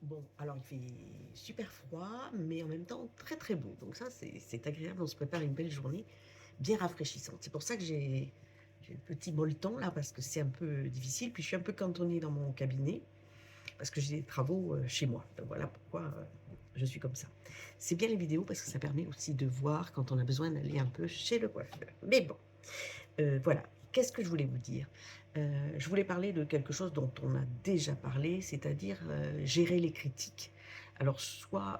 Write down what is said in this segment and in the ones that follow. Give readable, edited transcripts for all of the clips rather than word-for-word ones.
Bon, alors il fait super froid, mais en même temps très très beau. Donc ça, c'est agréable. On se prépare une belle journée bien rafraîchissante. C'est pour ça que j'ai le petit molleton là, parce que c'est un peu difficile. Puis je suis un peu cantonnée dans mon cabinet, parce que j'ai des travaux chez moi. Donc voilà pourquoi je suis comme ça. C'est bien les vidéos parce que ça permet aussi de voir quand on a besoin d'aller un peu chez le coiffeur. Mais bon, voilà. Qu'est-ce que je voulais vous dire? Je voulais parler de quelque chose dont on a déjà parlé, c'est-à-dire, gérer les critiques. Alors soit,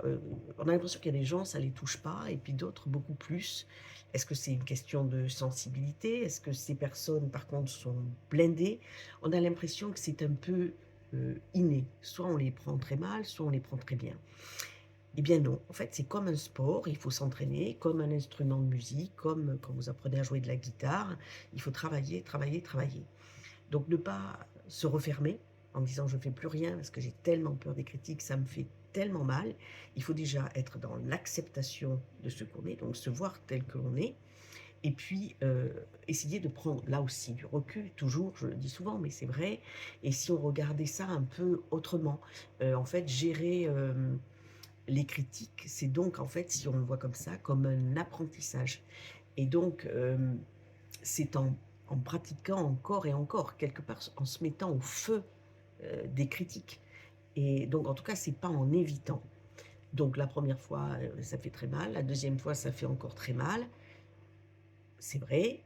on a l'impression qu'il y a des gens, ça les touche pas et puis d'autres beaucoup plus. Est-ce que c'est une question de sensibilité? Est-ce que ces personnes, par contre, sont blindées? On a l'impression que c'est un peu, inné. Soit on les prend très mal, soit on les prend très bien. Eh bien non, en fait, c'est comme un sport, il faut s'entraîner, comme un instrument de musique, comme quand vous apprenez à jouer de la guitare, il faut travailler, travailler, travailler. Donc ne pas se refermer en disant: «Je ne fais plus rien parce que j'ai tellement peur des critiques, ça me fait tellement mal». Il faut déjà être dans l'acceptation de ce qu'on est, donc se voir tel que l'on est et puis, essayer de prendre là aussi du recul, toujours, je le dis souvent, mais c'est vrai et si on regardait ça un peu autrement, en fait gérer, les critiques, c'est donc en fait, si on le voit comme ça, comme un apprentissage et donc c'est en pratiquant encore et encore, quelque part en se mettant au feu, des critiques et donc en tout cas, c'est pas en évitant. Donc la première fois, ça fait très mal, la deuxième fois, ça fait encore très mal, c'est vrai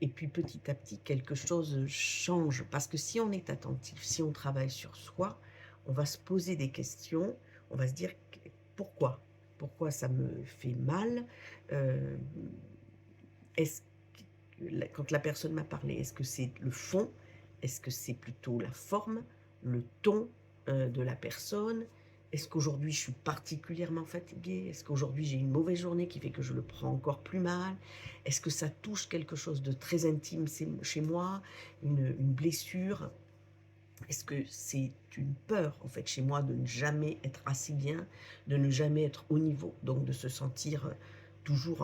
et puis petit à petit, quelque chose change parce que si on est attentif, si on travaille sur soi, on va se poser des questions, on va se dire: «Q Pourquoi? Pourquoi ça me fait mal?» hem, est-ce que la quand la personne m'a parlé, est-ce que c'est le fond? Est-ce que c'est plutôt la forme, le ton, de la personne? Est-ce qu'aujourd'hui je suis particulièrement fatiguée? Est-ce qu'aujourd'hui j'ai une mauvaise journée qui fait que je le prends encore plus mal? Est-ce que ça touche quelque chose de très intime chez moi? Une blessure? Est-ce que c'est une peur en fait chez moi de ne jamais être assez bien, de ne jamais être au niveau, donc de se sentir, toujours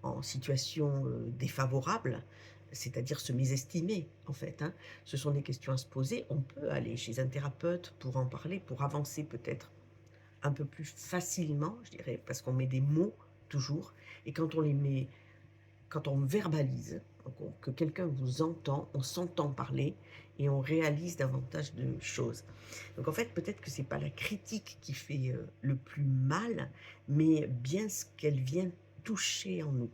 en situation, défavorable, c'est-à-dire se mésestimer en fait, hein. Ce sont des questions à se poser. On peut aller chez un thérapeute pour en parler, pour avancer peut-être un peu plus facilement, je dirais, parce qu'on met des mots toujours et quand on verbalise, donc que quelqu'un vous entend, on s'entend parler et on réalise davantage de choses. Donc en fait, peut-être que c'est pas la critique qui fait, le plus mal, mais bien ce qu'elle vient toucher en nous,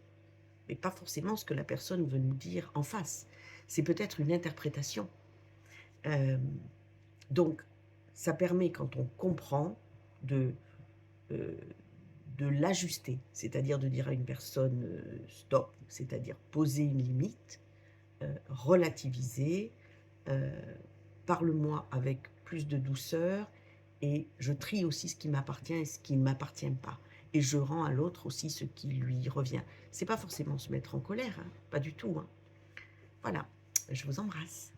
mais pas forcément ce que la personne veut nous dire en face. C'est peut-être une interprétation. Hem, donc ça permet quand on comprend de heu, de l'ajuster, c'est-à-dire de dire à une personne, «stop», c'est-à-dire poser une limite, relativiser, heu, parle-moi avec plus de douceur et je trie aussi ce qui m'appartient et ce qui ne m'appartient pas et je rends à l'autre aussi ce qui lui revient. C'est pas forcément se mettre en colère, hein, pas du tout, hein. Voilà, je vous embrasse.